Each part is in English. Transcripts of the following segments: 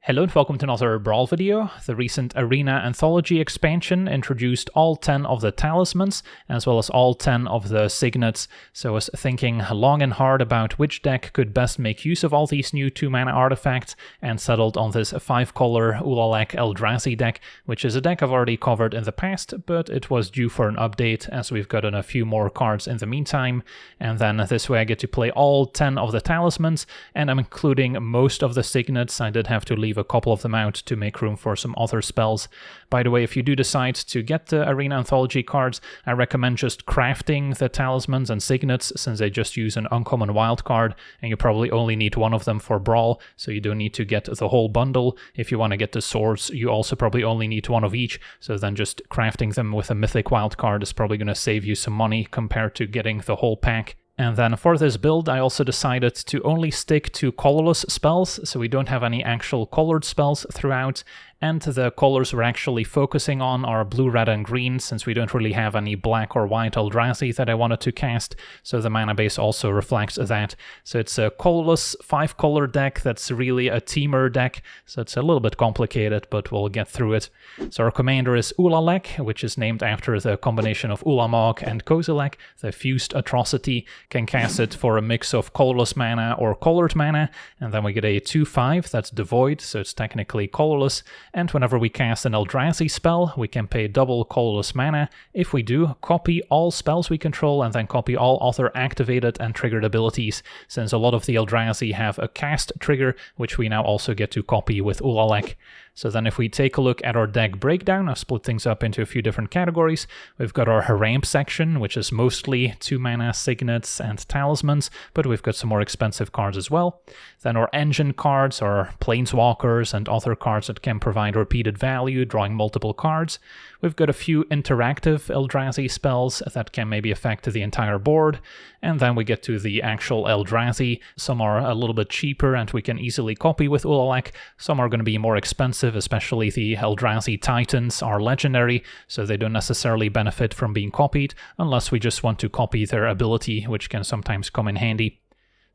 Hello and welcome to another Brawl video. The recent Arena Anthology expansion introduced all 10 of the talismans, as well as all 10 of the signets, so I was thinking long and hard about which deck could best make use of all these new 2-mana artifacts, and settled on this 5-color Ulalek Eldrazi deck, which is a deck I've already covered in the past, but it was due for an update as we've gotten a few more cards in the meantime, and then this way I get to play all 10 of the talismans, and I'm including most of the signets. I did have to leave a couple of them out to make room for some other spells. By the way, if you do decide to get the Arena Anthology cards, I recommend just crafting the talismans and signets, since they just use an uncommon wild card, and you probably only need one of them for Brawl, so you don't need to get the whole bundle. If you want to get the swords, you also probably only need one of each, so then just crafting them with a mythic wild card is probably going to save you some money compared to getting the whole pack. And then for this build, I also decided to only stick to colorless spells, so we don't have any actual colored spells throughout, and the colors we're actually focusing on are blue, red, and green, since we don't really have any black or white Eldrazi that I wanted to cast, so the mana base also reflects that. So it's a colorless 5-color deck that's really a teamer deck, so it's a little bit complicated, but we'll get through it. So our commander is Ulalek, which is named after the combination of Ulamog and Kozilek, the fused Atrocity. Can cast it for a mix of colorless mana or colored mana, and then we get a 2/5 that's devoid, so it's technically colorless, and whenever we cast an Eldrazi spell, we can pay double colorless mana. If we do, copy all spells we control and then copy all other activated and triggered abilities, since a lot of the Eldrazi have a cast trigger, which we now also get to copy with Ulalek. So then if we take a look at our deck breakdown, I've split things up into a few different categories. We've got our Harambe section, which is mostly 2-mana signets and talismans, but we've got some more expensive cards as well. Then our engine cards are planeswalkers and other cards that can provide repeated value, drawing multiple cards. We've got a few interactive Eldrazi spells that can maybe affect the entire board. And then we get to the actual Eldrazi. Some are a little bit cheaper and we can easily copy with Ulalek. Some are going to be more expensive, especially the Eldrazi Titans are legendary, so they don't necessarily benefit from being copied, unless we just want to copy their ability, which can sometimes come in handy.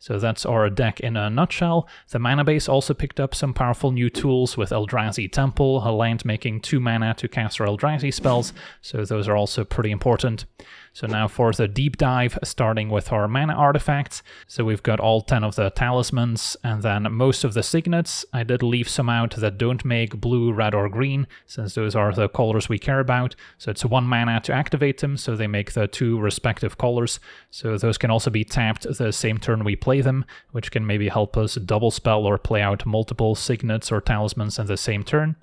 So that's our deck in a nutshell. The mana base also picked up some powerful new tools with Eldrazi Temple, a land making 2 mana to cast our Eldrazi spells, so those are also pretty important. So now for the deep dive, starting with our mana artifacts. So we've got all 10 of the talismans, and then most of the signets. I did leave some out that don't make blue, red, or green, since those are the colors we care about. So it's 1 mana to activate them, so they make the 2 respective colors. So those can also be tapped the same turn we play them, which can maybe help us double spell or play out multiple signets or talismans in the same turn.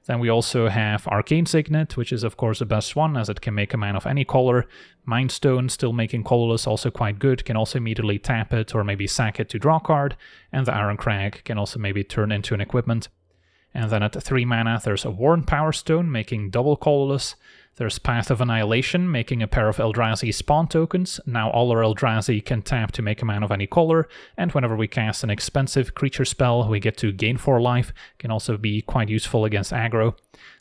Then we also have Arcane Signet, which is of course the best one, as it can make a mana of any color. Mind Stone, still making colorless, also quite good, can also immediately tap it or maybe sack it to draw a card. And the Iron Crag can also maybe turn into an equipment. And then at 3 mana there's a Worn Power Stone, making double colorless. There's Path of Annihilation, making a pair of Eldrazi spawn tokens. Now all our Eldrazi can tap to make a mana of any color, and whenever we cast an expensive creature spell, we get to gain 4 life. Can also be quite useful against aggro.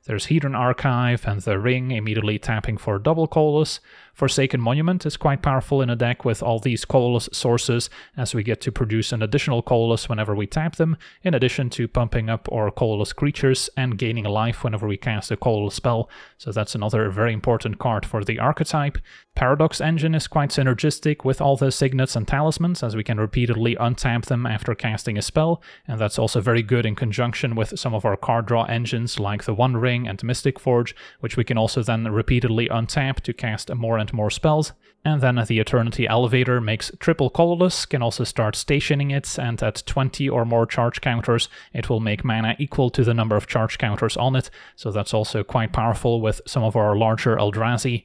There's Hedron Archive and the Ring, immediately tapping for double colorless. Forsaken Monument is quite powerful in a deck with all these colorless sources, as we get to produce an additional colorless whenever we tap them, in addition to pumping up our colorless creatures and gaining a life whenever we cast a colorless spell, so that's another very important card for the archetype. Paradox Engine is quite synergistic with all the signets and talismans, as we can repeatedly untap them after casting a spell, and that's also very good in conjunction with some of our card draw engines like the One Ring and Mystic Forge, which we can also then repeatedly untap to cast more and more spells. And then the Eternity Elevator makes triple colorless, can also start stationing it, and at 20 or more charge counters it will make mana equal to the number of charge counters on it, so that's also quite powerful with some of our larger Eldrazi.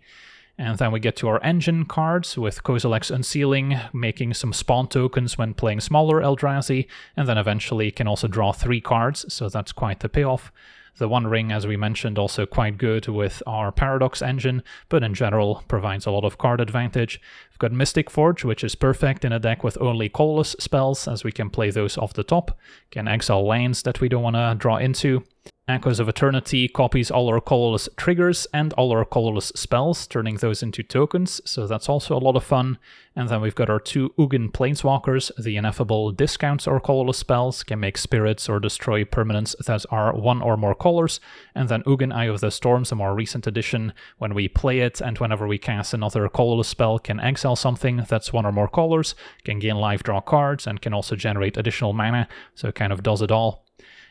And then we get to our engine cards with Kozilek's Unsealing, making some spawn tokens when playing smaller Eldrazi, and then eventually can also draw 3 cards, so that's quite the payoff. The One Ring, as we mentioned, also quite good with our Paradox Engine, but in general provides a lot of card advantage. We've got Mystic Forge, which is perfect in a deck with only colorless spells, as we can play those off the top. Can exile lands that we don't want to draw into. Echoes of Eternity copies all our colorless triggers and all our colorless spells, turning those into tokens, so that's also a lot of fun. And then we've got our 2 Ugin Planeswalkers. The Ineffable discounts our colorless spells, can make spirits or destroy permanents that are 1 or more colors. And then Ugin Eye of the Storms, a more recent addition. When we play it and whenever we cast another colorless spell, can exile something that's 1 or more colors, can gain life, draw cards, and can also generate additional mana, so it kind of does it all.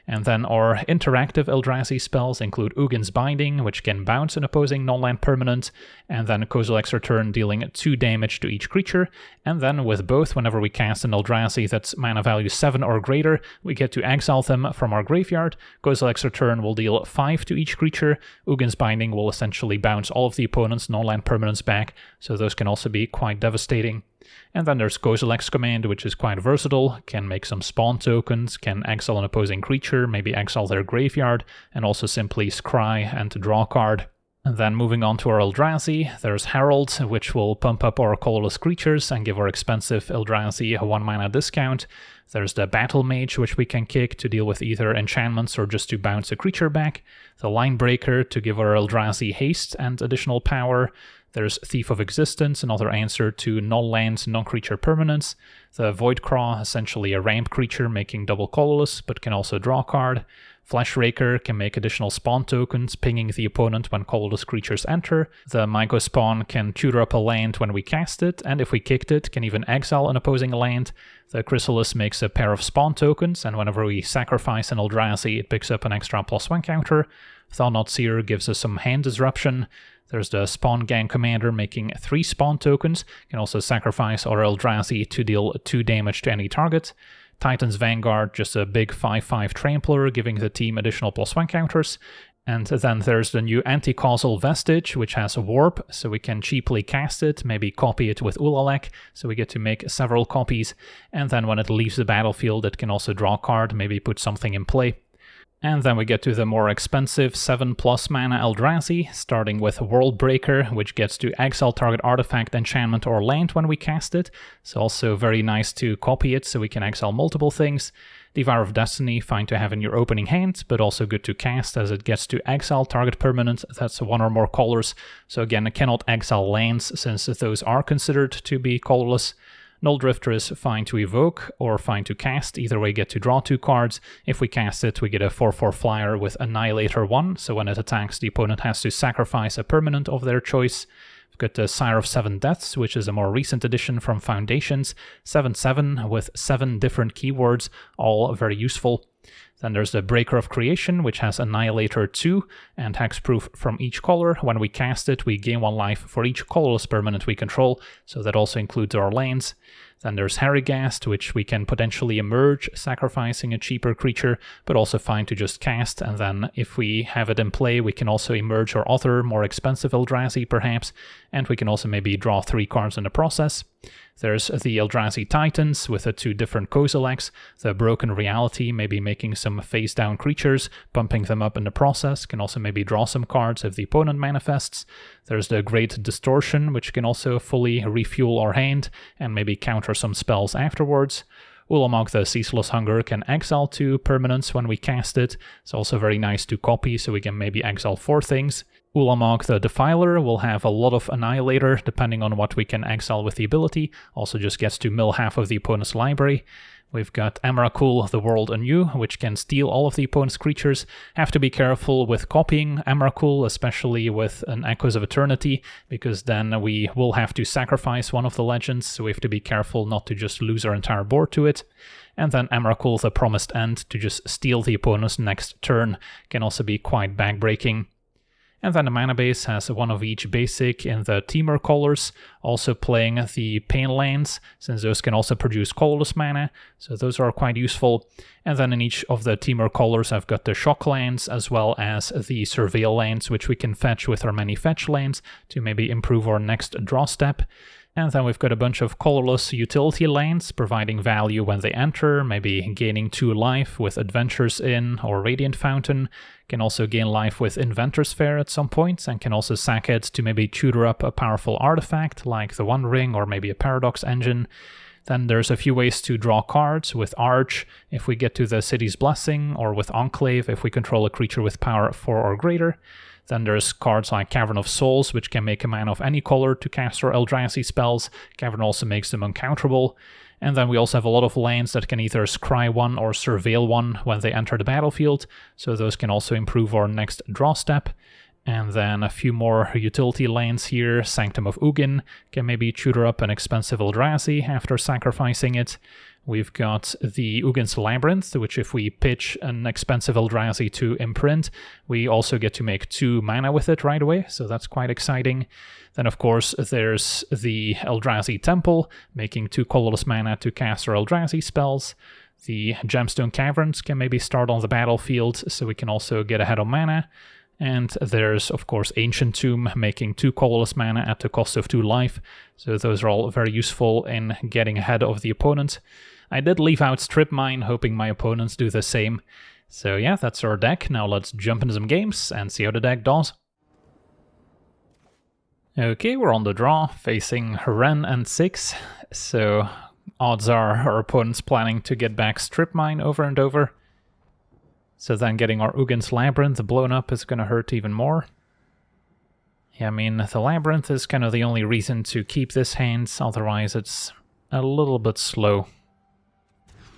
And then our interactive Eldrazi spells include Ugin's Binding, which can bounce an opposing non-land permanent, and then Kozilek's Return, dealing 2 damage to each creature. And then with both, whenever we cast an Eldrazi that's mana value 7 or greater, we get to exile them from our graveyard. Kozilek's Return will deal 5 to each creature. Ugin's Binding will essentially bounce all of the opponent's non-land permanents back, so those can also be quite devastating. And then there's Kozilek's Command, which is quite versatile, can make some spawn tokens, can exile an opposing creature, maybe exile their graveyard, and also simply scry and draw a card. And then moving on to our Eldrazi, there's Herald, which will pump up our colorless creatures and give our expensive Eldrazi a 1 mana discount. There's the Battle Mage, which we can kick to deal with either enchantments or just to bounce a creature back. The Linebreaker to give our Eldrazi haste and additional power. There's Thief of Existence, another answer to non-land, non-creature permanents. The Voidcraw, essentially a ramp creature making double colorless, but can also draw a card. Fleshraker can make additional spawn tokens, pinging the opponent when colorless creatures enter. The Myco Spawn can tutor up a land when we cast it, and if we kicked it, can even exile an opposing land. The Chrysalis makes a pair of spawn tokens, and whenever we sacrifice an Eldrazi, it picks up an extra +1 counter. Thought-Knot Seer gives us some hand disruption. There's the Spawn Gang Commander making 3 spawn tokens, can also sacrifice our Eldrazi to deal 2 damage to any target. Titan's Vanguard, just a big 5/5 trampler, giving the team additional +1 counters. And then there's the new Anti-Causal Vestige, which has a warp, so we can cheaply cast it, maybe copy it with Ulalek, so we get to make several copies. And then when it leaves the battlefield, it can also draw a card, maybe put something in play. And then we get to the more expensive 7+ mana Eldrazi, starting with Worldbreaker, which gets to exile target artifact, enchantment, or land when we cast it. So also very nice to copy it, so we can exile multiple things. Devourer of Destiny, fine to have in your opening hand, but also good to cast as it gets to exile target permanent that's 1 or more colors. So again, it cannot exile lands since those are considered to be colorless. Null Drifter is fine to evoke or fine to cast, either way get to draw 2 cards. If we cast it, we get a 4/4 flyer with Annihilator 1, so when it attacks, the opponent has to sacrifice a permanent of their choice. We've got the Sire of 7 Deaths, which is a more recent addition from Foundations, 7/7 with 7 different keywords, all very useful. Then there's the Breaker of Creation, which has Annihilator 2 and Hexproof from each color. When we cast it, we gain 1 life for each colorless permanent we control, so that also includes our lands. Then there's Harrigast, which we can potentially emerge, sacrificing a cheaper creature, but also fine to just cast, and then if we have it in play, we can also emerge our other, more expensive Eldrazi perhaps, and we can also maybe draw 3 cards in the process. There's the Eldrazi Titans with the 2 different Kozileks, the Broken Reality, maybe making some face-down creatures, bumping them up in the process, can also maybe draw some cards if the opponent manifests. There's the Great Distortion, which can also fully refuel our hand, and maybe counter some spells afterwards. Ulamog the Ceaseless Hunger can exile 2 permanents when we cast it, it's also very nice to copy, so we can maybe exile 4 things. Ulamog the Defiler will have a lot of Annihilator, depending on what we can exile with the ability, also just gets to mill half of the opponent's library. We've got Emrakul the World Anew, which can steal all of the opponent's creatures. Have to be careful with copying Emrakul, especially with an Echoes of Eternity, because then we will have to sacrifice one of the legends, so we have to be careful not to just lose our entire board to it. And then Emrakul the Promised End to just steal the opponent's next turn can also be quite backbreaking. And then the mana base has 1 of each basic in the Temur colors, also playing the Pain lands, since those can also produce colorless mana, so those are quite useful. And then in each of the Temur colors I've got the Shock lands, as well as the Surveil lands, which we can fetch with our many fetch lands to maybe improve our next draw step. And then we've got a bunch of colorless utility lands, providing value when they enter, maybe gaining 2 life with Adventures Inn or Radiant Fountain. Can also gain life with Inventor's Fair at some point, and can also sack it to maybe tutor up a powerful artifact, like the One Ring or maybe a Paradox Engine. Then there's a few ways to draw cards, with Arch if we get to the City's Blessing, or with Enclave if we control a creature with power 4 or greater. Then there's cards like Cavern of Souls, which can make a mana of any color to cast our Eldrazi spells. Cavern also makes them uncounterable. And then we also have a lot of lands that can either scry 1 or surveil 1 when they enter the battlefield, so those can also improve our next draw step. And then a few more utility lands here. Sanctum of Ugin can maybe tutor up an expensive Eldrazi after sacrificing it. We've got the Ugin's Labyrinth, which if we pitch an expensive Eldrazi to imprint, we also get to make 2 mana with it right away, so that's quite exciting. Then of course there's the Eldrazi Temple, making 2 colorless mana to cast our Eldrazi spells. The Gemstone Caverns can maybe start on the battlefield, so we can also get ahead on mana. And there's, of course, Ancient Tomb, making 2 colorless mana at the cost of 2 life. So those are all very useful in getting ahead of the opponent. I did leave out Strip Mine, hoping my opponents do the same. So yeah, that's our deck. Now let's jump into some games and see how the deck does. Okay, we're on the draw, facing Wrenn and Six. So odds are our opponent's planning to get back Strip Mine over and over. So then getting our Ugin's Labyrinth blown up is going to hurt even more. Yeah, I mean, the Labyrinth is kind of the only reason to keep this hand, otherwise it's a little bit slow.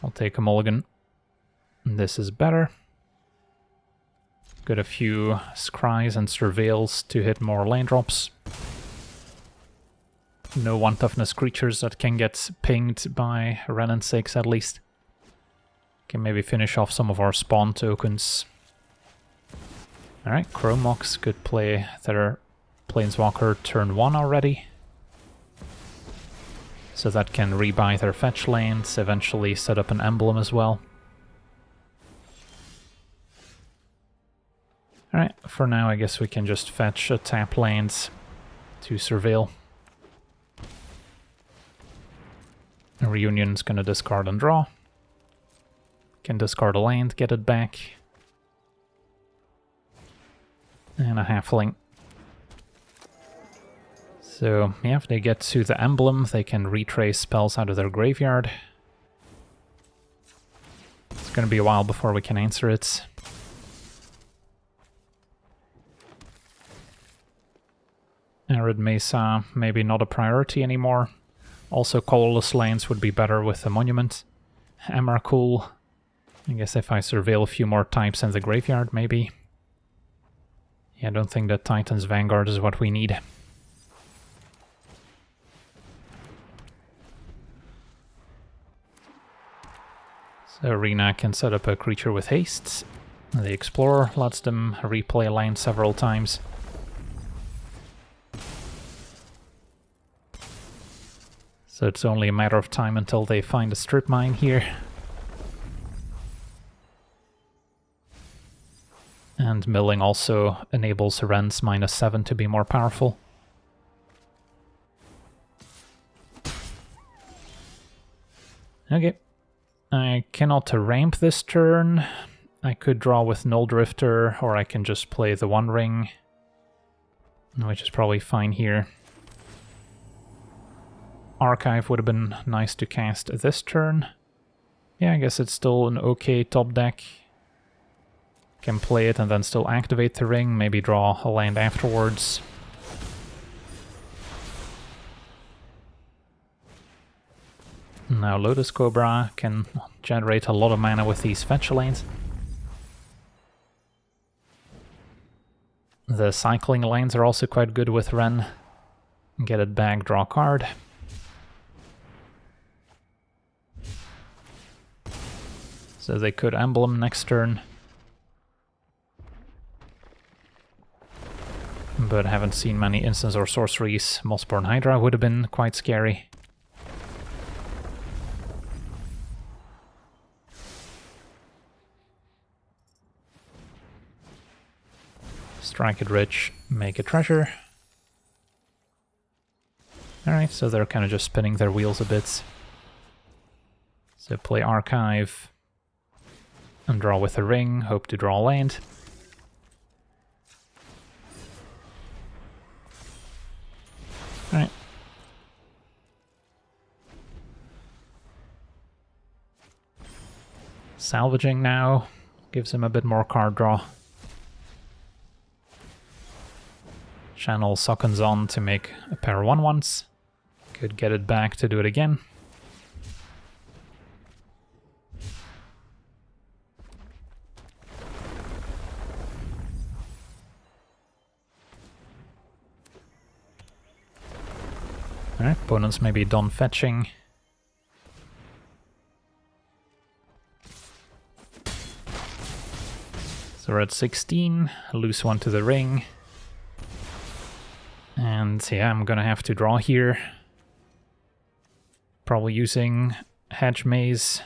I'll take a mulligan. This is better. Got a few Scries and Surveils to hit more land drops. No 1-toughness creatures that can get pinged by Wrenn and Six at least. Can maybe finish off some of our spawn tokens. Alright, Chromox could play their Planeswalker turn 1 already. So that can rebuy their fetch lands, eventually set up an emblem as well. Alright, for now I guess we can just fetch a tap lands to surveil. A Reunion's gonna discard and draw. Can discard a land, get it back. And a Halfling. So, yeah, if they get to the emblem, they can retrace spells out of their graveyard. It's gonna be a while before we can answer it. Arid Mesa, maybe not a priority anymore. Also, colorless lands would be better with the Monument. Emrakul. I guess if I surveil a few more types in the graveyard, maybe. Yeah, I don't think that Titan's Vanguard is what we need. So Arena can set up a creature with haste. The Explorer lets them replay a land several times. So it's only a matter of time until they find a Strip Mine here. And milling also enables Wrenn's -7 to be more powerful. Okay. I cannot ramp this turn. I could draw with Null Drifter, or I can just play the One Ring, which is probably fine here. Archive would have been nice to cast this turn. Yeah, I guess it's still an okay top deck. Can play it and then still activate the ring, maybe draw a land afterwards. Now Lotus Cobra can generate a lot of mana with these fetch lands. The cycling lands are also quite good with Wrenn. Get it back, draw a card. So they could emblem next turn. But haven't seen many instants or sorceries. Mossborn Hydra would have been quite scary. Strike it rich, make a treasure. Alright, so they're kind of just spinning their wheels a bit. So play Archive and draw with a ring, hope to draw land. Alright. Salvaging now gives him a bit more card draw. Channel Sockens on to make a pair of 1/1s. Could get it back to do it again. Alright, opponents may be done fetching. So we're at 16, lose one to the ring. And yeah, I'm gonna have to draw here. Probably using Hedge Maze,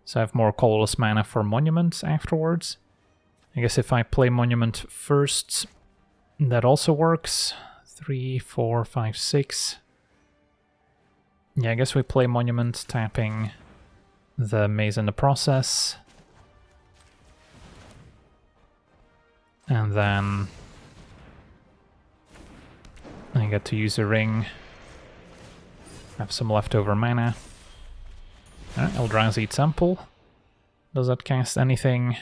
so I have more colorless mana for Monument afterwards. I guess if I play Monument first, that also works. 3, 4, 5, 6. Yeah, I guess we play Monument, tapping the Maze in the process. And then I get to use a ring. Have some leftover mana. Eldrazi Temple. Does that cast anything?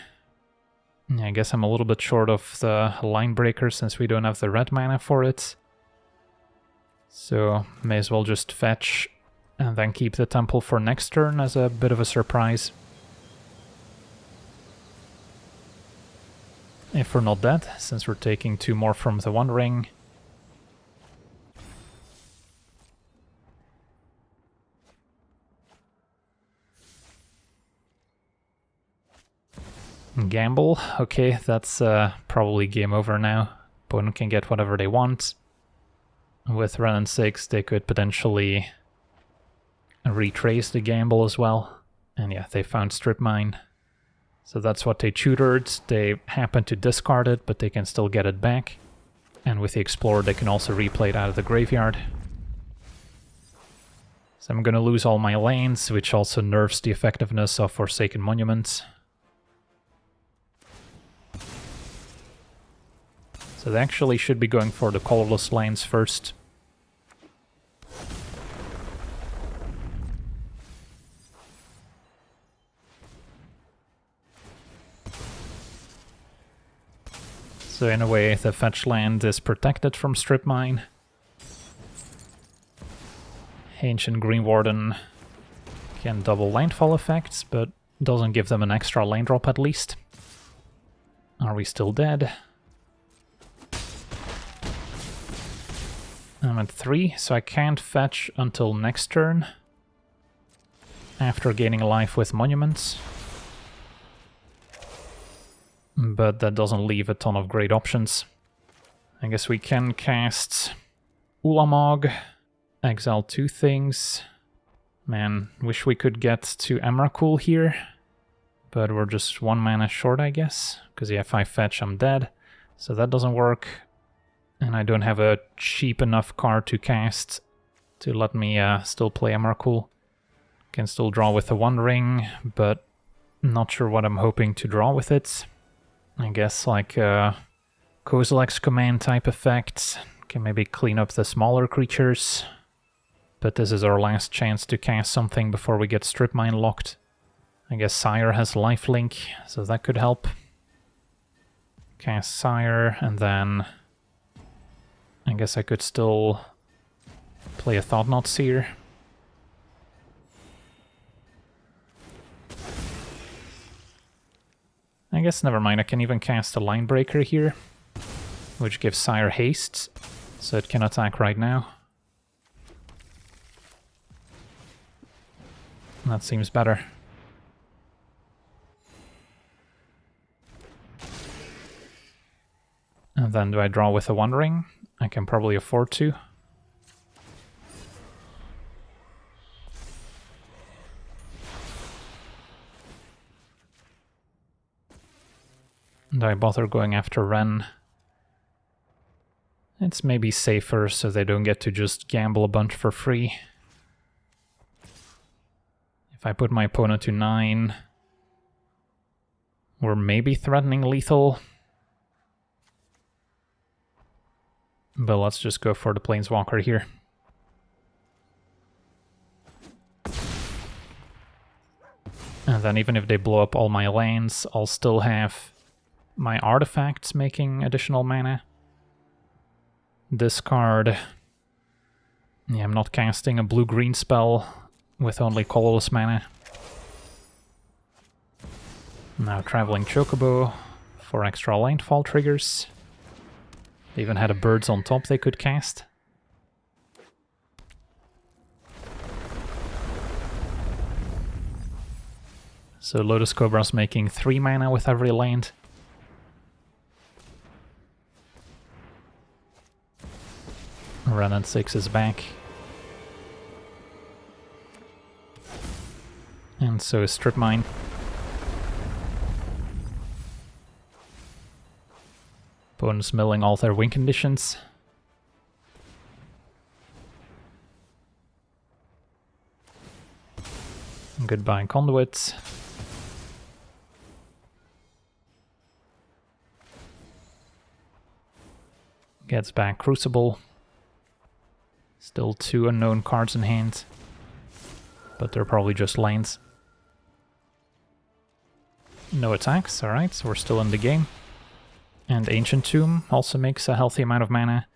Yeah, I guess I'm a little bit short of the line breaker since we don't have the red mana for it. So may as well just fetch and then keep the temple for next turn as a bit of a surprise. If we're not dead, since we're taking 2 more from the one ring. Gamble. Okay, that's probably game over now. Opponent can get whatever they want. With Wrenn and Six, they could potentially retrace the gamble as well. And yeah, they found Strip Mine. So that's what they tutored. They happen to discard it, but they can still get it back. And with the Explorer, they can also replay it out of the graveyard. So I'm gonna lose all my lands, which also nerfs the effectiveness of Forsaken Monument. So they actually should be going for the colorless lands first. So in a way, the fetch land is protected from Strip Mine. Ancient Green Warden can double landfall effects, but doesn't give them an extra land drop at least. Are we still dead? I'm at 3, so I can't fetch until next turn. After gaining a life with Monuments. But that doesn't leave a ton of great options. I guess we can cast Ulamog, exile 2 things. Man, wish we could get to Emrakul here. But we're just 1 mana short, I guess. Because yeah, if I fetch, I'm dead. So that doesn't work. And I don't have a cheap enough card to cast to let me still play Emrakul. Can still draw with the One Ring, but not sure what I'm hoping to draw with it. I guess like Kozilek's command type effects. Can maybe clean up the smaller creatures. But this is our last chance to cast something before we get Strip Mine locked. I guess Sire has lifelink, so that could help. Cast Sire, and then I guess I could still play a Thought-Knot Seer. I guess never mind, I can even cast a Line Breaker here, which gives Sire haste, so it can attack right now. That seems better. And then do I draw with a One Ring? I can probably afford to. Do I bother going after Wrenn? It's maybe safer so they don't get to just gamble a bunch for free. If I put my opponent to 9, we're maybe threatening lethal. But let's just go for the Planeswalker here. And then even if they blow up all my lands, I'll still have my artifacts making additional mana. Discard. Yeah, I'm not casting a blue-green spell with only colorless mana. Now Traveling Chocobo for extra landfall triggers. They even had a birds on top they could cast. So Lotus Cobra's making 3 mana with every land. Wrenn and Six is back. And so is Strip Mine. Opponents milling all their win conditions. Goodbye Conduit. Gets back Crucible. Still 2 unknown cards in hand. But they're probably just lands. No attacks, alright, so we're still in the game. And Ancient Tomb also makes a healthy amount of mana.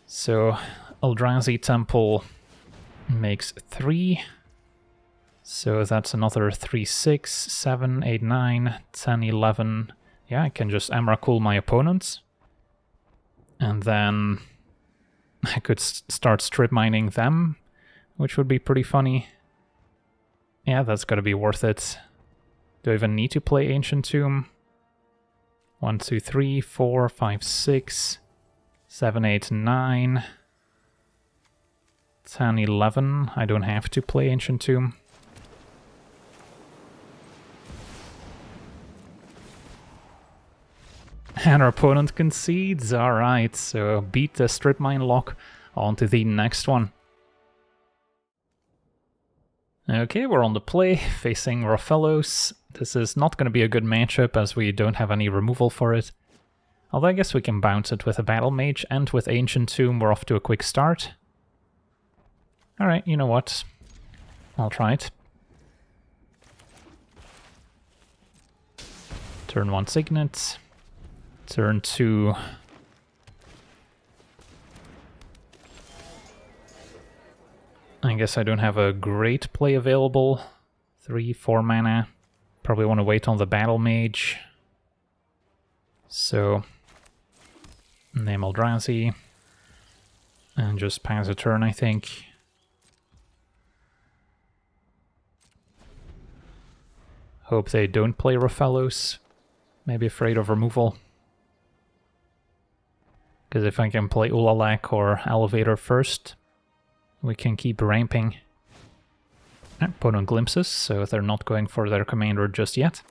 So Eldrazi Temple makes 3. So that's another 3, 6, 7, 8, 9, 10, 11. Yeah, I can just Emrakul my opponents. And then I could start strip mining them, which would be pretty funny. Yeah, that's gotta be worth it. Do I even need to play Ancient Tomb? 1, 2, 3, 4, 5, 6, 7, 8, 9, 10, 11. I don't have to play Ancient Tomb. And our opponent concedes. Alright, so beat the strip mine lock. On to the next one. Okay, we're on the play, facing Rofellos. This is not going to be a good matchup as we don't have any removal for it. Although I guess we can bounce it with a Battle Mage, and with Ancient Tomb we're off to a quick start. Alright, you know what? I'll try it. Turn 1 Signet. Turn 2... I guess I don't have a great play available. 3, 4 mana. Probably want to wait on the Battle Mage. So, name Eldrazi. And just pass a turn, I think. Hope they don't play Rofellos. Maybe afraid of removal. Because if I can play Ulalek or Elevator first, we can keep ramping. Opponent glimpses, so they're not going for their commander just yet.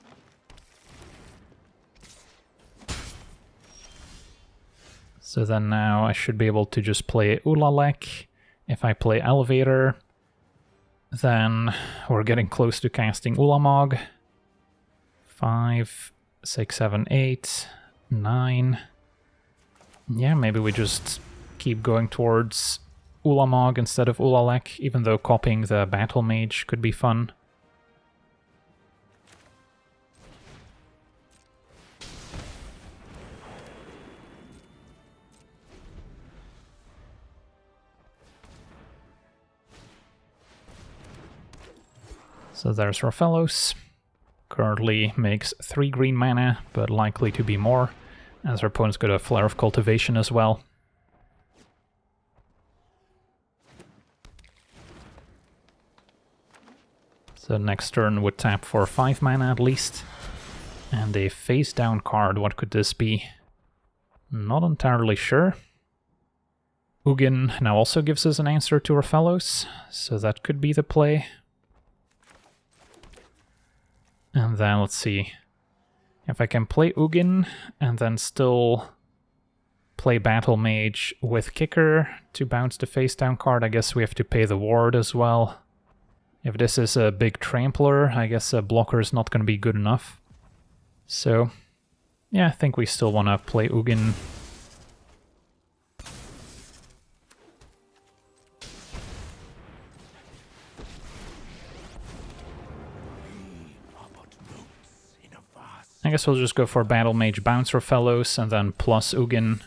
So then now I should be able to just play Ulalek. If I play Elevator, then we're getting close to casting Ulamog. 5, 6, 7, 8, 9. Yeah, maybe we just keep going towards Ulamog instead of Ulalek, even though copying the Battle Mage could be fun. So there's Rofellos. Currently makes 3 green mana, but likely to be more, as our opponent's got a Flare of Cultivation as well. So next turn would tap for 5 mana at least. And a face down card, what could this be? Not entirely sure. Ugin now also gives us an answer to Rofellos, so that could be the play. And then let's see. If I can play Ugin and then still play Battle Mage with Kicker to bounce the face down card. I guess we have to pay the ward as well. If this is a big trampler, I guess a blocker is not going to be good enough. So, yeah, I think we still want to play Ugin. I guess we'll just go for Battle Mage Bounce Rofellos and then plus Ugin.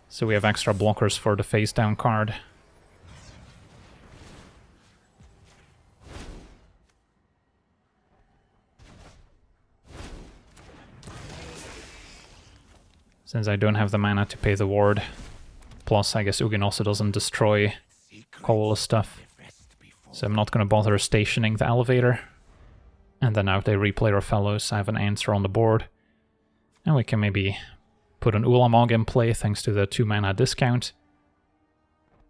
So we have extra blockers for the face down card. Since I don't have the mana to pay the ward. Plus, I guess Ugin also doesn't destroy colorless stuff. So I'm not going to bother stationing the elevator. And then now if they replay Rofellos, I have an answer on the board. And we can maybe put an Ulamog in play thanks to the 2 mana discount.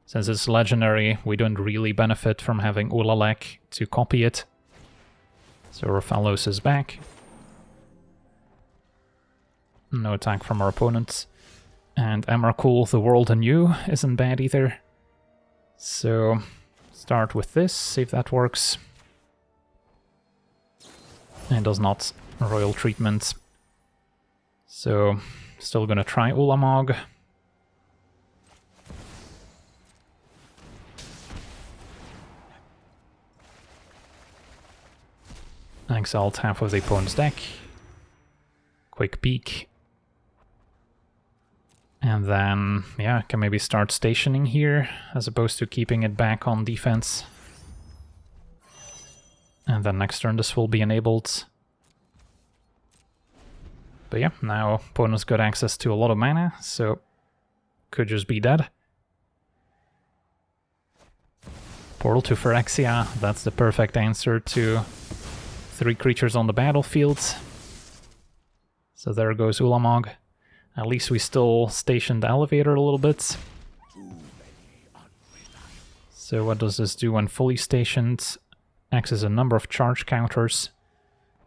Since it's legendary, we don't really benefit from having Ulalek to copy it. So Rofellos is back. No attack from our opponents. And Emrakul, the World Anew, isn't bad either. So start with this, see if that works. It does not. Royal treatment. So, still gonna try Ulamog. Exiled half of the opponent's deck. Quick peek. And then, yeah, I can maybe start stationing here, as opposed to keeping it back on defense. And then next turn this will be enabled. But yeah, now opponent's got access to a lot of mana, so could just be dead. Portal to Phyrexia, that's the perfect answer to 3 creatures on the battlefield. So there goes Ulamog. At least we still stationed the elevator a little bit. So what does this do when fully stationed? Access a number of charge counters.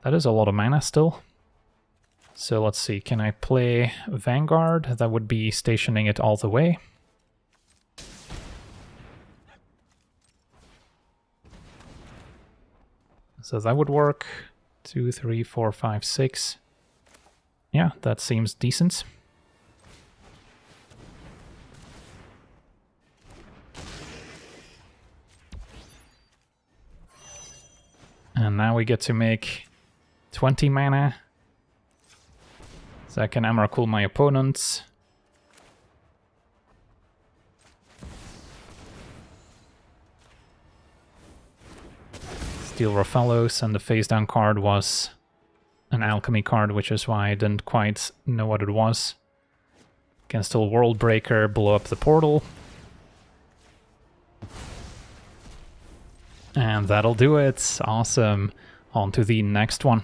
That is a lot of mana still. So let's see, can I play Vanguard? That would be stationing it all the way. So that would work. 2, 3, 4, 5, 6. Yeah, that seems decent. And now we get to make 20 mana. So I can Emrakul my opponents. Steal Rofellos, and the face down card was an alchemy card, which is why I didn't quite know what it was. Can still World Breaker, blow up the portal. And that'll do it. Awesome. On to the next one.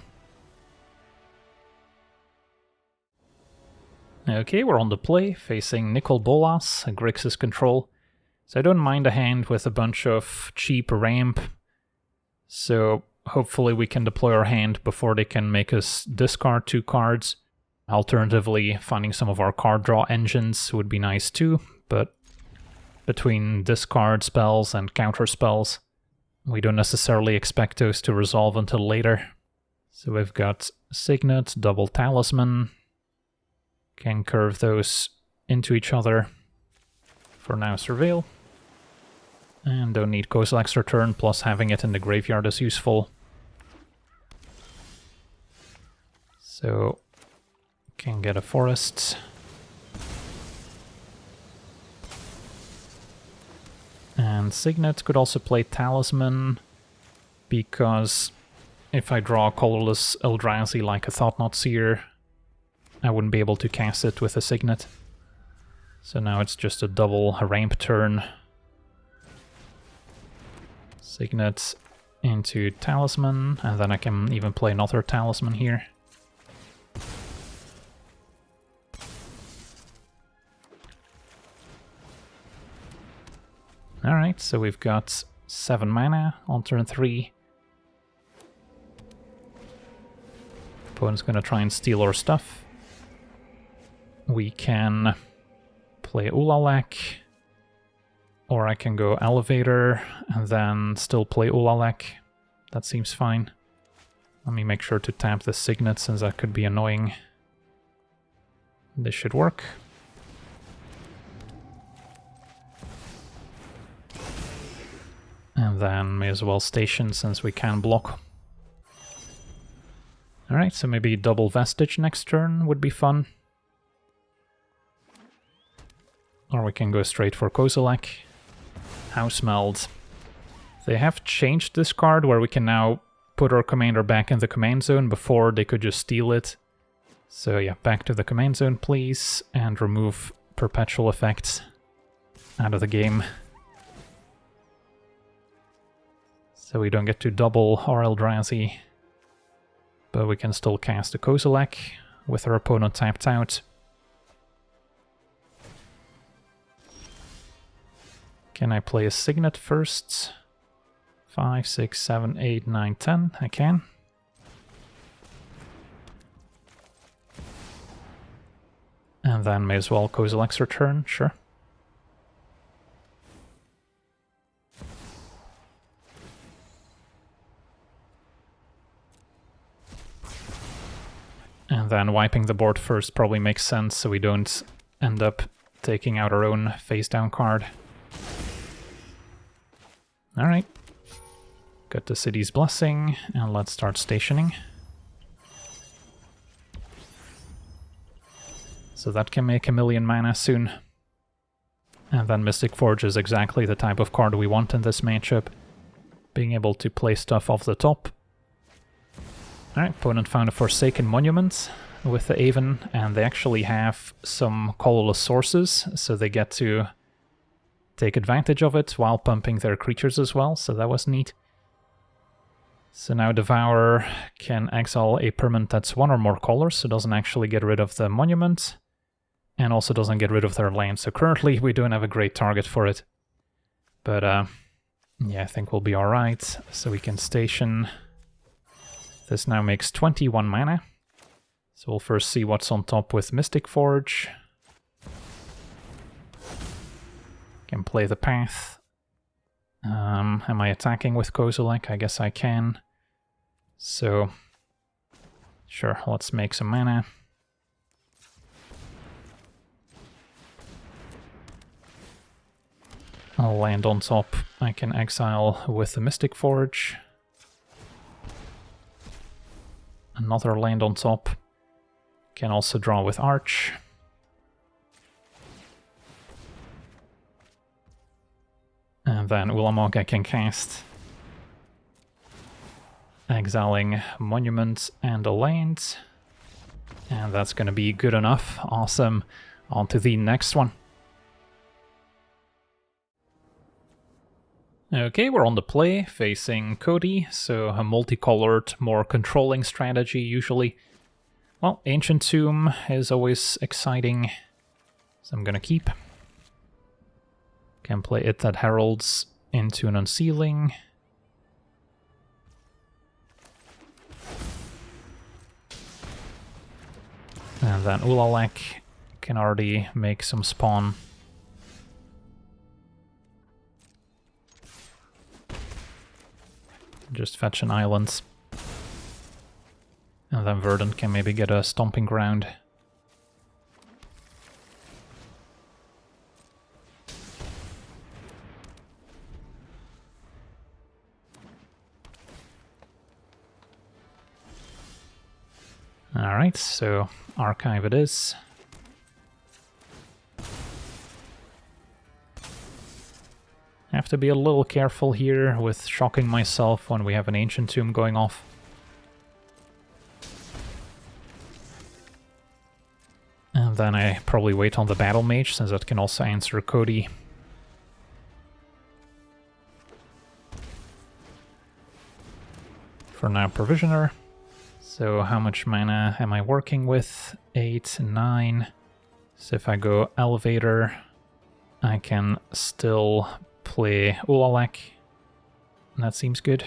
Okay, we're on the play, facing Nicol Bolas, Grixis control. So I don't mind a hand with a bunch of cheap ramp. So hopefully we can deploy our hand before they can make us discard 2 cards. Alternatively, finding some of our card draw engines would be nice too, but between discard spells and counter spells, we don't necessarily expect those to resolve until later. So we've got Signet, double Talisman. Can curve those into each other. For now, Surveil. And don't need Coastal Extra turn, plus having it in the graveyard is useful. So, can get a Forest. And Signet could also play Talisman, because if I draw a colorless Eldrazi like a Thought-Knot Seer, I wouldn't be able to cast it with a Signet. So now it's just a double ramp turn. Signet into Talisman, and then I can even play another Talisman here. Alright, so we've got 7 mana on turn 3. Opponent's gonna try and steal our stuff. we can play Ulalek, or I can go Elevator and then still play Ulalek. That seems fine. Let me make sure to tap the Signet since that could be annoying. This should work. And then may as well station since we can block. Alright, so maybe double Vestige next turn would be fun. Or we can go straight for Kozilek. House Meld. They have changed this card where we can now put our commander back in the command zone. Before they could just steal it. So yeah, back to the command zone please, and remove perpetual effects out of the game. So we don't get to double our Eldrazi, but we can still cast a Kozilek with our opponent tapped out. Can I play a Signet first? 5, 6, 7, 8, 9, 10. I can. And then may as well Kozilek's return, sure. And then wiping the board first probably makes sense so we don't end up taking out our own face-down card. Alright. Got the City's Blessing, and let's start stationing. So that can make 1,000,000 mana soon. And then Mystic Forge is exactly the type of card we want in this matchup. Being able to play stuff off the top. Alright, opponent found a Forsaken Monument with the Aven, and they actually have some colorless sources, so they get to take advantage of it while pumping their creatures as well, so that was neat. So now Devourer can exile a permanent that's one or more colors, so doesn't actually get rid of the monument, and also doesn't get rid of their land. So currently we don't have a great target for it. But yeah, I think we'll be alright. So we can station. This now makes 21 mana. So we'll first see what's on top with Mystic Forge. Can play the Path. Am I attacking with Kozilek? I guess I can. So, sure, let's make some mana. I'll land on top. I can exile with the Mystic Forge. Another land on top. Can also draw with Arch. And then Ulamog I can cast. Exiling Monument and a land. And that's going to be good enough. Awesome. On to the next one. Okay, we're on the play, facing Codie, so a multicolored, more controlling strategy usually. Well, Ancient Tomb is always exciting, so I'm gonna keep. Can play It That Heralds into an Unsealing. And then Ulalek can already make some spawn. Just fetch an island. And then Verdant can maybe get a Stomping Ground. Alright, so Archive it is. Have to be a little careful here with shocking myself when we have an Ancient Tomb going off. And then I probably wait on the Battle Mage, since that can also answer Codie. For now, Provisioner. So how much mana am I working with? 8, 9. So if I go Elevator, I can still play Ulalek. That seems good.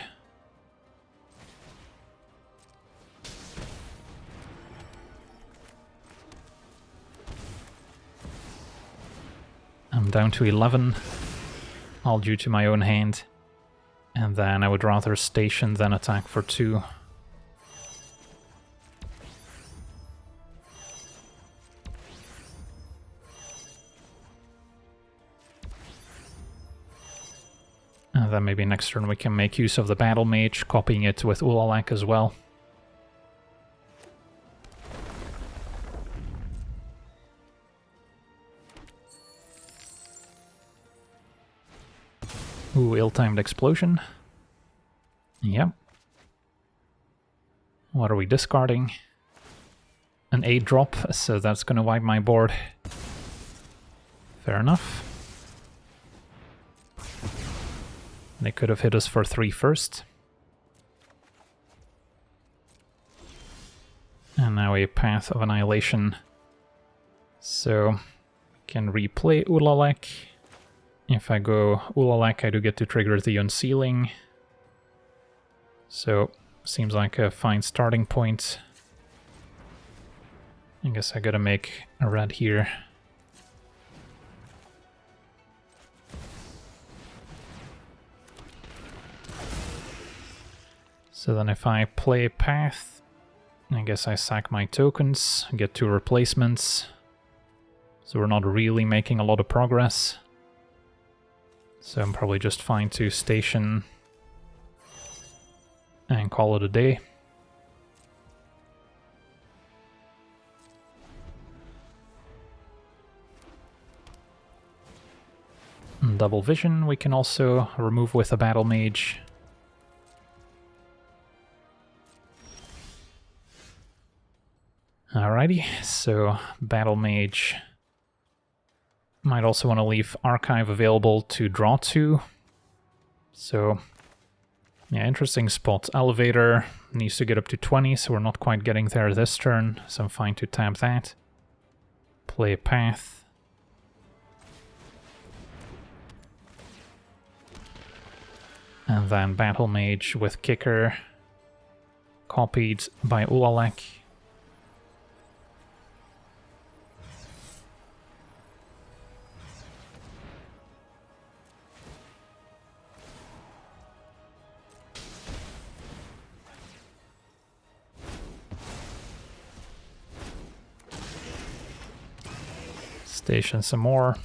I'm down to 11, all due to my own hand. And then I would rather station than attack for 2. And then maybe next turn we can make use of the Battle Mage, copying it with Ulalek as well. Ooh, ill-timed explosion. Yep. What are we discarding? An 8-drop, so that's gonna wipe my board. Fair enough. They could have hit us for 3 first. And now a Path of Annihilation. So, can replay Ulalek. If I go Ulalek, I do get to trigger the Unsealing. So, seems like a fine starting point. I guess I gotta make a red here. So then if I play Path, I guess I sack my tokens, get 2 replacements. So we're not really making a lot of progress. So I'm probably just fine to station and call it a day. And double vision we can also remove with a Battle Mage. Alrighty, so Battle Mage might also want to leave Archive available to draw 2. So, yeah, interesting spot. Elevator needs to get up to 20, so we're not quite getting there this turn, so I'm fine to tap that. Play Path. And then Battle Mage with Kicker, copied by Ulalek. Station some more.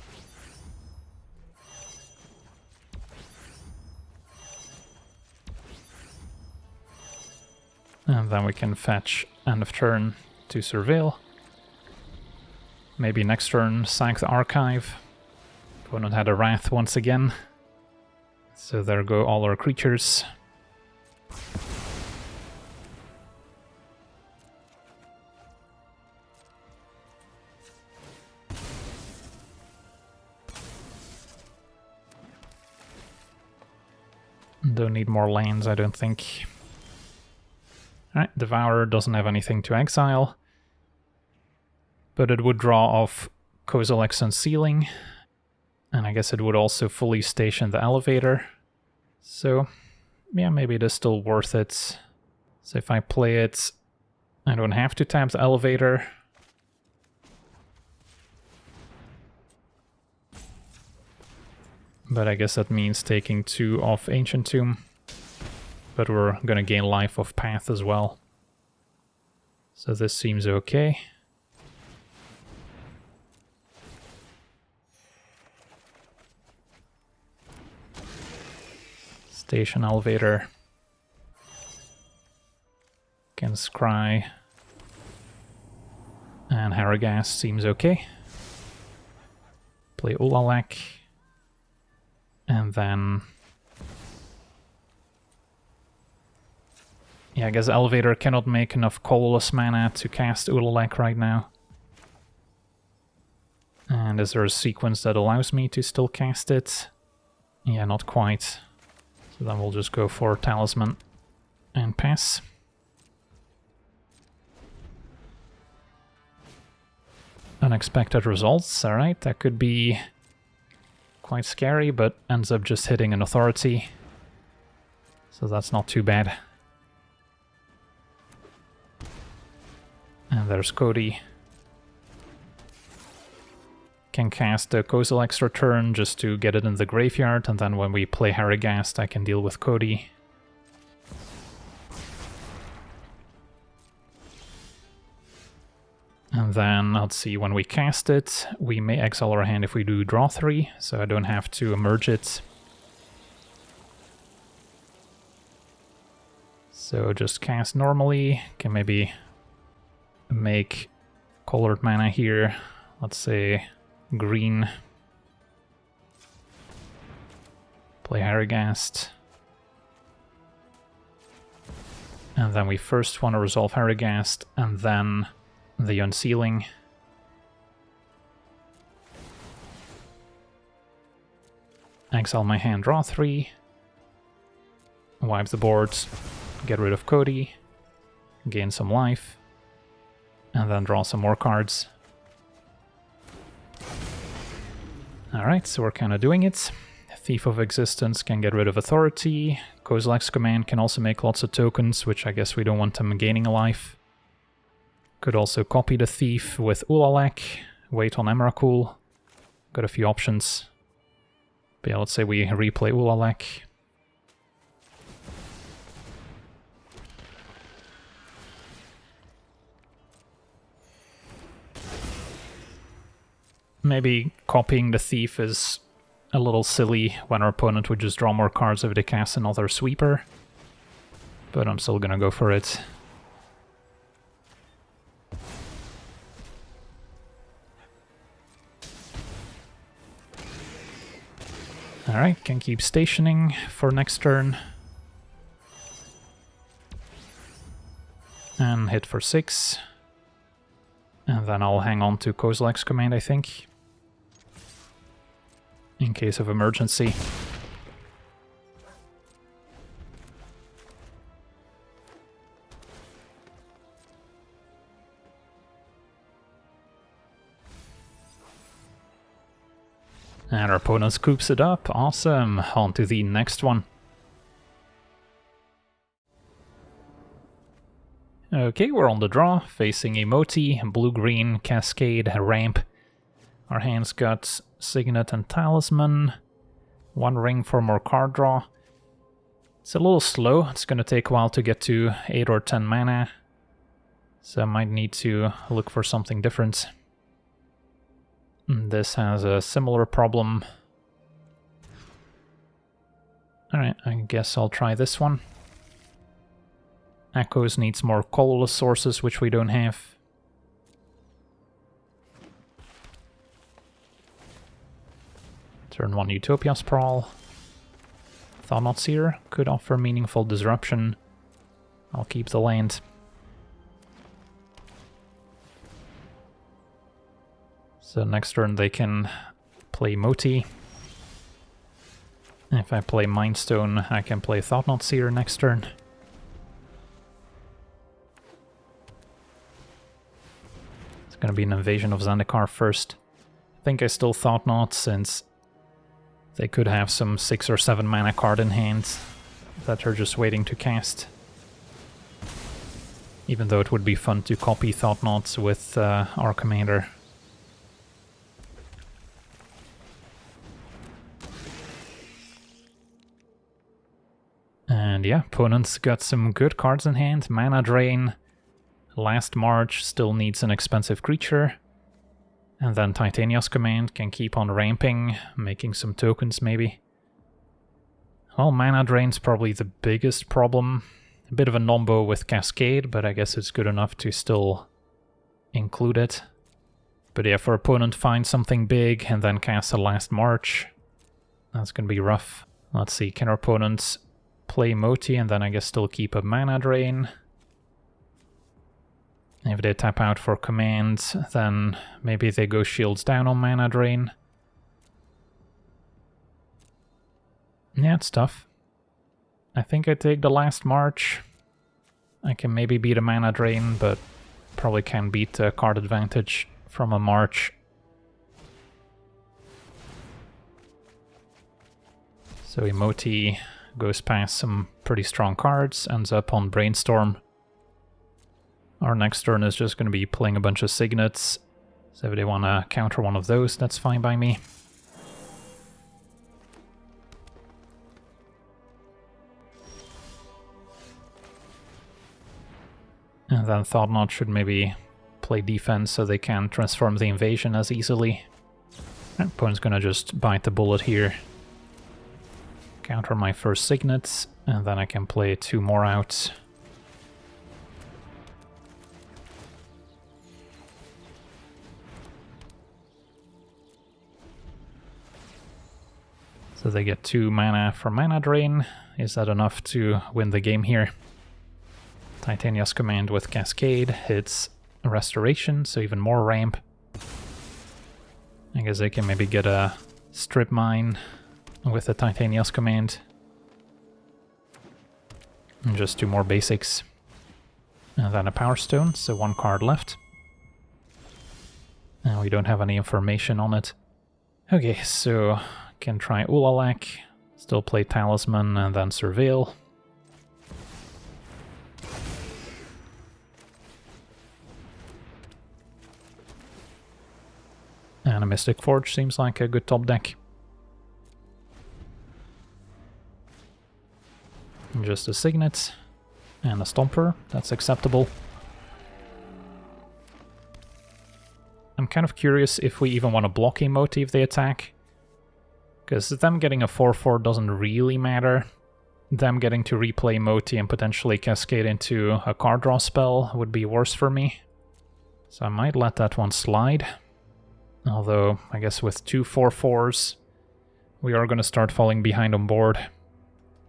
And then we can fetch end of turn to surveil. Maybe next turn sack the Archive. Opponent had a Wrath once again. So there go all our creatures. Don't need more lands, I don't think. Alright, Devourer doesn't have anything to exile. But it would draw off Kozilek's Unsealing. And I guess it would also fully station the Elevator. So, yeah, maybe it is still worth it. So if I play it, I don't have to tap the Elevator. But I guess that means taking 2 off Ancient Tomb. But we're gonna gain life of Path as well. So this seems okay. Station Elevator. Can scry. And Harrogast seems okay. Play Ulalek. And then... yeah, I guess Elevator cannot make enough colorless mana to cast Ulalek right now. And is there a sequence that allows me to still cast it? Yeah, not quite. So then we'll just go for Talisman and pass. Unexpected results, alright, that could be quite scary, but ends up just hitting an Authority. So that's not too bad. And there's Codie. can cast the Coastal extra turn just to get it in the graveyard, and then when we play Harrogast I can deal with Codie. And then, let's see, when we cast it, we may exile our hand if we do draw 3, so I don't have to emerge it. So just cast normally, can maybe make colored mana here, let's say green. Play Harrogast. And then we first want to resolve Harrogast, and then the Unsealing. Exile my hand, draw 3. Wipe the board, get rid of Codie, gain some life, and then draw some more cards. Alright, so we're kind of doing it. Thief of Existence can get rid of Authority. Kozilek's Command can also make lots of tokens, which I guess we don't want them gaining a life. Could also copy the Thief with Ulalek, wait on Emrakul. Got a few options. But yeah, let's say we replay Ulalek. Maybe copying the Thief is a little silly when our opponent would just draw more cards if they cast another Sweeper. But I'm still gonna go for it. Alright, can keep stationing for next turn. And hit for 6. And then I'll hang on to Kozilek's Command, I think. In case of emergency. And our opponent scoops it up. Awesome. On to the next one. Okay, we're on the draw, facing Imoti, blue-green, Cascade, Ramp. Our hand's got Signet and Talisman. 1 ring for more card draw. It's a little slow. It's going to take a while to get to 8 or 10 mana. So I might need to look for something different. This has a similar problem. Alright, I guess I'll try this one. Echoes needs more colorless sources, which we don't have. Turn 1 Utopia Sprawl. Thought-Knot Seer could offer meaningful disruption. I'll keep the land. So next turn they can play Imoti. If I play Mindstone, I can play Thought-Knot Seer next turn. It's gonna be an invasion of Zendikar first. I think I still Thought-Knot, since they could have some 6 or 7 mana card in hand that are just waiting to cast. Even though it would be fun to copy Thought-Knots with our commander. And yeah, opponent's got some good cards in hand. Mana Drain, Last March still needs an expensive creature. And then Titania's Command can keep on ramping, making some tokens maybe. Well, Mana Drain's probably the biggest problem. A bit of a nombo with Cascade, but I guess it's good enough to still include it. But yeah, if our opponent finds something big and then casts a Last March, that's gonna be rough. Let's see, can our opponents play Imoti and then I guess still keep a Mana Drain? If they tap out for commands, then maybe they go shields down on Mana Drain. Yeah, it's tough. I think I take the Last March. I can maybe beat a Mana Drain, but probably can't beat a card advantage from a March. So Imoti goes past some pretty strong cards, ends up on Brainstorm. Our next turn is just going to be playing a bunch of Signets, So if they want to counter one of those, that's fine by me. And then Thought-Knot should maybe play defense so they can transform the invasion as easily. Opponent's gonna just bite the bullet here. Counter my first Signet, and then I can play 2 more out. So they get 2 mana from Mana Drain. Is that enough to win the game here? Titania's Command with Cascade hits Restoration, so even more ramp. I guess they can maybe get a Strip Mine with the Titania's Command. And just 2 more basics. And then a Power Stone, so 1 card left. And we don't have any information on it. Okay, so can try Ulalek, still play Talisman, and then Surveil. And a Mystic Forge seems like a good top deck. And just a Signet and a Stomper, that's acceptable. I'm kind of curious if we even want to block Imoti if they attack. Because them getting a 4/4 doesn't really matter. Them getting to replay Imoti and potentially cascade into a card draw spell would be worse for me. So I might let that one slide. Although, I guess with 2 4/4s, we are going to start falling behind on board.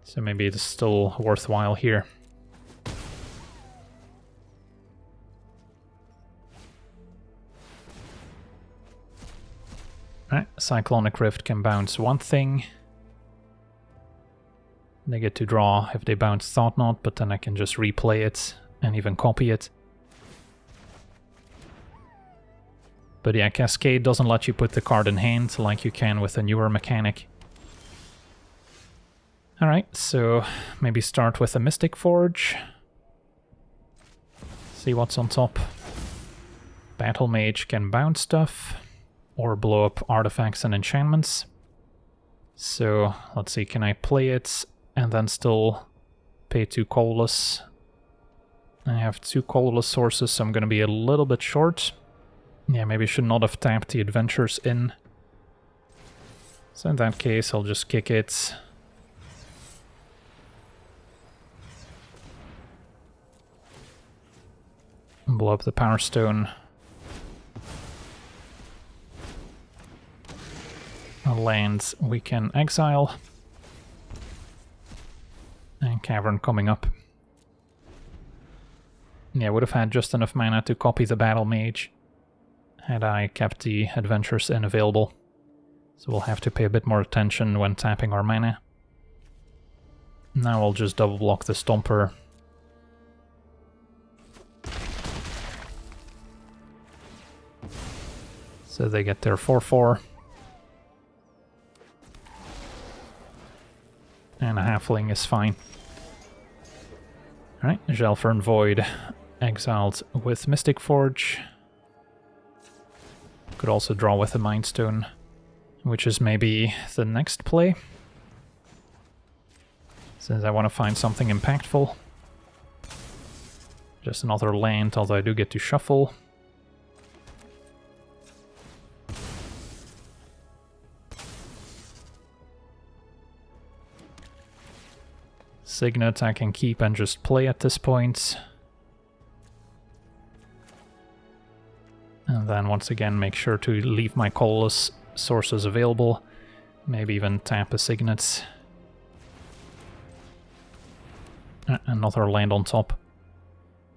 So maybe it's still worthwhile here. Alright, Cyclonic Rift can bounce one thing. They get to draw if they bounce Thought-Knot, but then I can just replay it and even copy it. But yeah, Cascade doesn't let you put the card in hand like you can with a newer mechanic. Alright, so maybe start with a Mystic Forge. See what's on top. Battle Mage can bounce stuff, or blow up artifacts and enchantments. So, let's see, can I play it and then still pay 2 colorless? I have 2 colorless sources, so I'm gonna be a little bit short. Yeah, maybe I should not have tapped the Adventures in. So in that case, I'll just kick it. And blow up the Power Stone. Lands we can exile. And Cavern coming up. Yeah, would have had just enough mana to copy the Battle Mage had I kept the Adventures in available. So we'll have to pay a bit more attention when tapping our mana. Now I'll just double block the Stomper. So they get their 4/4. And a Halfling is fine. Alright, Gelfern Void exiled with Mystic Forge. Could also draw with a Mind Stone, which is maybe the next play. Since I want to find something impactful. Just another land, although I do get to shuffle. Signet I can keep and just play at this point. And then once again make sure to leave my colorless sources available. Maybe even tap a Signet. Another land on top.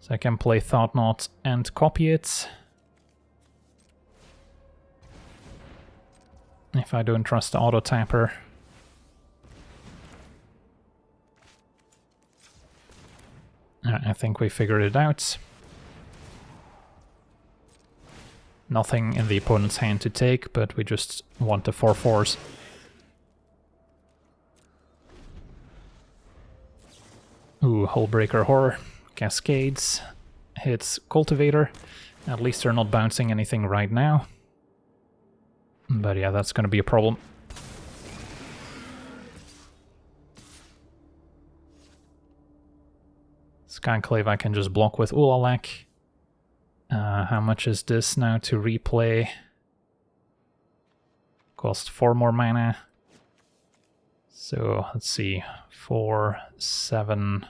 So I can play Thought-Knot and copy it. If I don't trust the auto-tapper. I think we figured it out. Nothing in the opponent's hand to take, but we just want the 4/4s. Ooh, Hullbreaker Horror. Cascades. Hits Cultivator. At least they're not bouncing anything right now. But yeah, that's going to be a problem. Skyclave I can just block with Ulalek. How much is this now to replay? Cost 4 more mana. So let's see, 4, 7,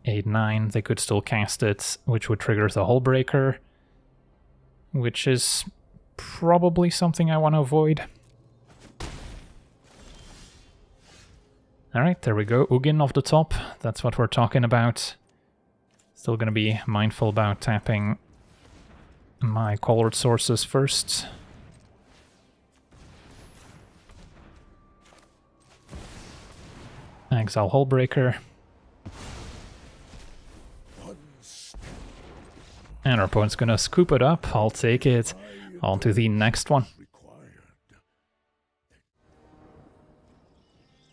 8, 9. They could still cast it, which would trigger the Hullbreaker, which is probably something I want to avoid. Alright, there we go. Ugin off the top. That's what we're talking about. Still gonna be mindful about tapping my colored sources first. Exile Hullbreaker. And our opponent's gonna scoop it up. I'll take it. On to the next one.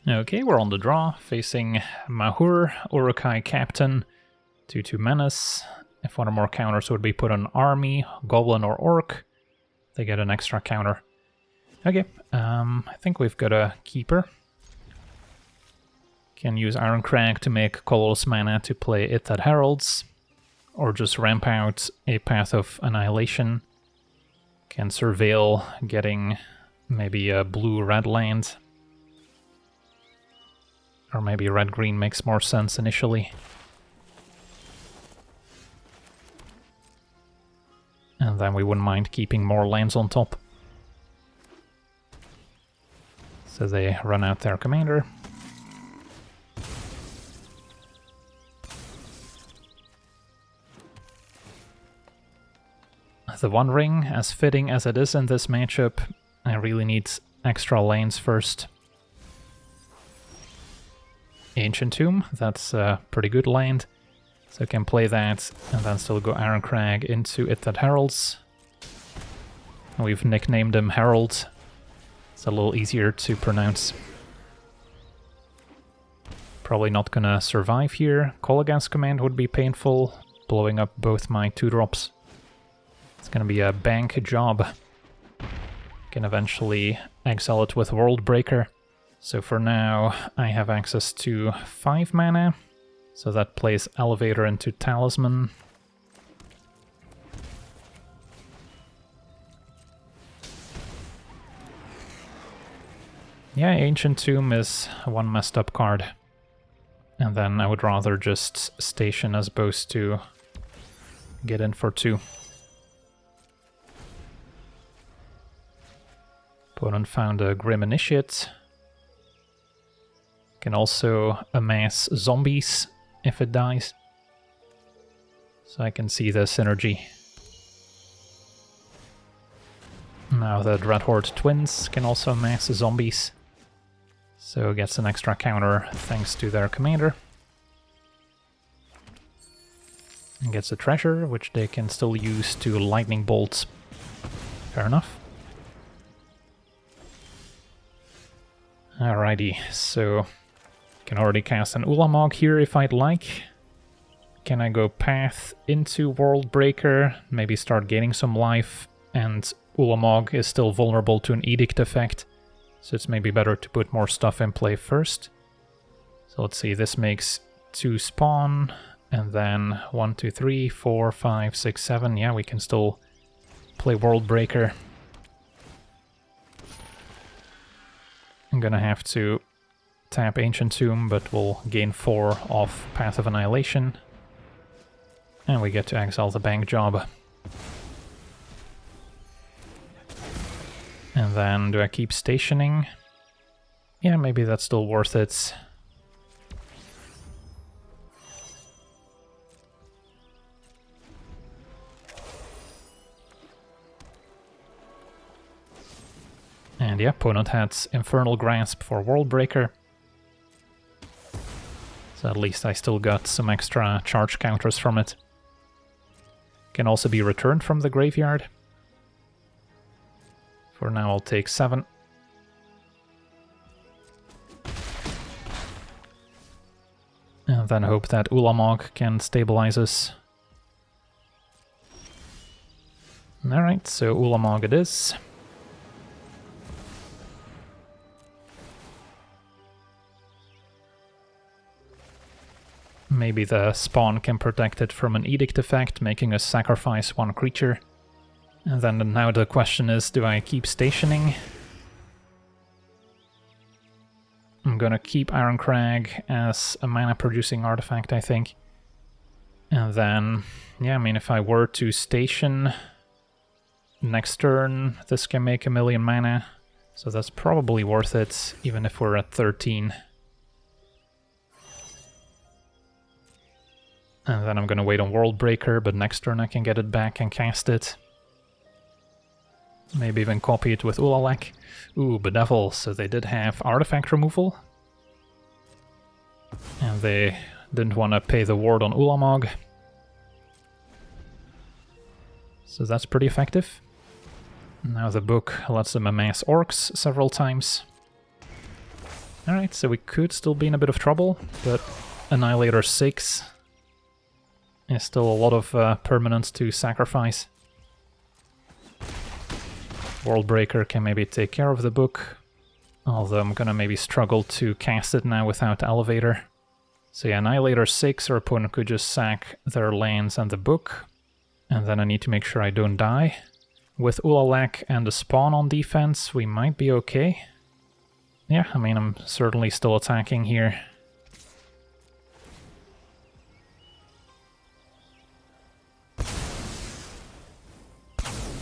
Okay, we're on the draw, facing Mauhúr, Uruk-hai Captain, 2/2 Menace. If one or more counters would be put on Army, Goblin or Orc, they get an extra counter. Okay, I think we've got a keeper. Can use Iron Crag to make colorless mana to play it that heralds, or just ramp out a Path of Annihilation. Can surveil, getting maybe a blue-red land. Or maybe red-green makes more sense initially. And then we wouldn't mind keeping more lands on top. So they run out their commander. The One Ring, as fitting as it is in this matchup, I really need extra lanes first. Ancient Tomb, that's a pretty good land. So I can play that and then still go Iron Crag into it that heralds. We've nicknamed him Herald. It's a little easier to pronounce. Probably not gonna survive here. Call against command would be painful, blowing up both my 2-drops. It's gonna be a bank job. Can eventually exile it with World Breaker. So for now, I have access to 5 mana, so that plays Elevator into Talisman. Yeah, Ancient Tomb is one messed up card. And then I would rather just station as opposed to get in for 2. Opponent found a Grim Initiate. Can also amass zombies if it dies. So I can see the synergy. Now the Dreadhorde Twins can also amass zombies. So gets an extra counter thanks to their commander. And gets a treasure, which they can still use to lightning bolt. Fair enough. Alrighty, so can already cast an Ulamog here if I'd like. Can I go Path into World Breaker, maybe start gaining some life, and Ulamog is still vulnerable to an Edict effect, so it's maybe better to put more stuff in play first. So let's see, this makes 2 spawn, and then 1, 2, 3, 4, 5, 6, 7, yeah, we can still play World Breaker. I'm gonna have to tap Ancient Tomb, but we'll gain 4 off Path of Annihilation. And we get to exile the bank job. And then, do I keep stationing? Yeah, maybe that's still worth it. And yeah, opponent had Infernal Grasp for World Breaker. So at least I still got some extra charge counters from it. Can also be returned from the graveyard. For now I'll take 7. And then hope that Ulamog can stabilize us. Alright, so Ulamog it is. Maybe the spawn can protect it from an edict effect, making us sacrifice one creature. And then now the question is, do I keep stationing? I'm gonna keep Iron Crag as a mana producing artifact, I think. And then, yeah, I mean, if I were to station next turn, this can make 1,000,000 mana. So that's probably worth it, even if we're at 13. And then I'm gonna wait on World Breaker, but next turn I can get it back and cast it. Maybe even copy it with Ulalek. Ooh, Bedevil, so they did have artifact removal. And they didn't want to pay the ward on Ulamog. So that's pretty effective. Now the book lets them amass orcs several times. Alright, so we could still be in a bit of trouble, but Annihilator 6 is still a lot of permanents to sacrifice. Worldbreaker can maybe take care of the book, although I'm gonna maybe struggle to cast it now without Elevator. So yeah, Annihilator 6, our opponent could just sack their lands and the book, and then I need to make sure I don't die. With Ulalek and the spawn on defense, we might be okay. Yeah, I mean, I'm certainly still attacking here.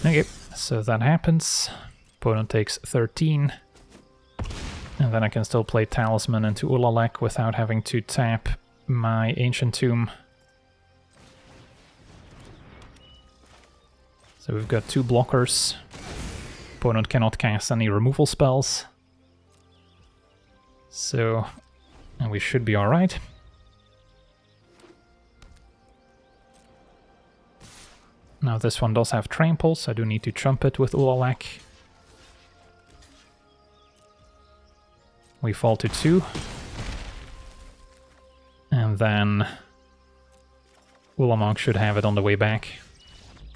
Okay, so that happens. Opponent takes 13. And then I can still play Talisman into Ulalek without having to tap my Ancient Tomb. So we've got 2 blockers. Opponent cannot cast any removal spells. So, and we should be alright. Now this one does have Trample, so I do need to trump it with Ulalek. We fall to 2. And then Ulamog should have it on the way back.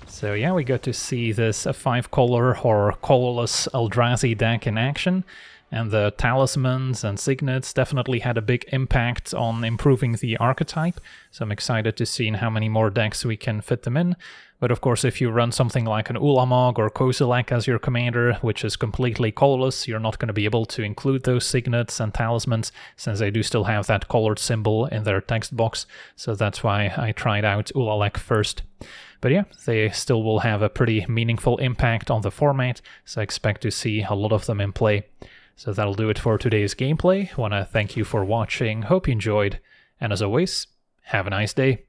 So yeah, we got to see this 5-color or colorless Eldrazi deck in action. And the talismans and signets definitely had a big impact on improving the archetype. So I'm excited to see in how many more decks we can fit them in. But of course, if you run something like an Ulamog or Kozilek as your commander, which is completely colorless, you're not going to be able to include those signets and talismans, since they do still have that colored symbol in their text box. So that's why I tried out Ulalek first. But yeah, they still will have a pretty meaningful impact on the format, so I expect to see a lot of them in play. So that'll do it for today's gameplay. I want to thank you for watching, hope you enjoyed, and as always, have a nice day.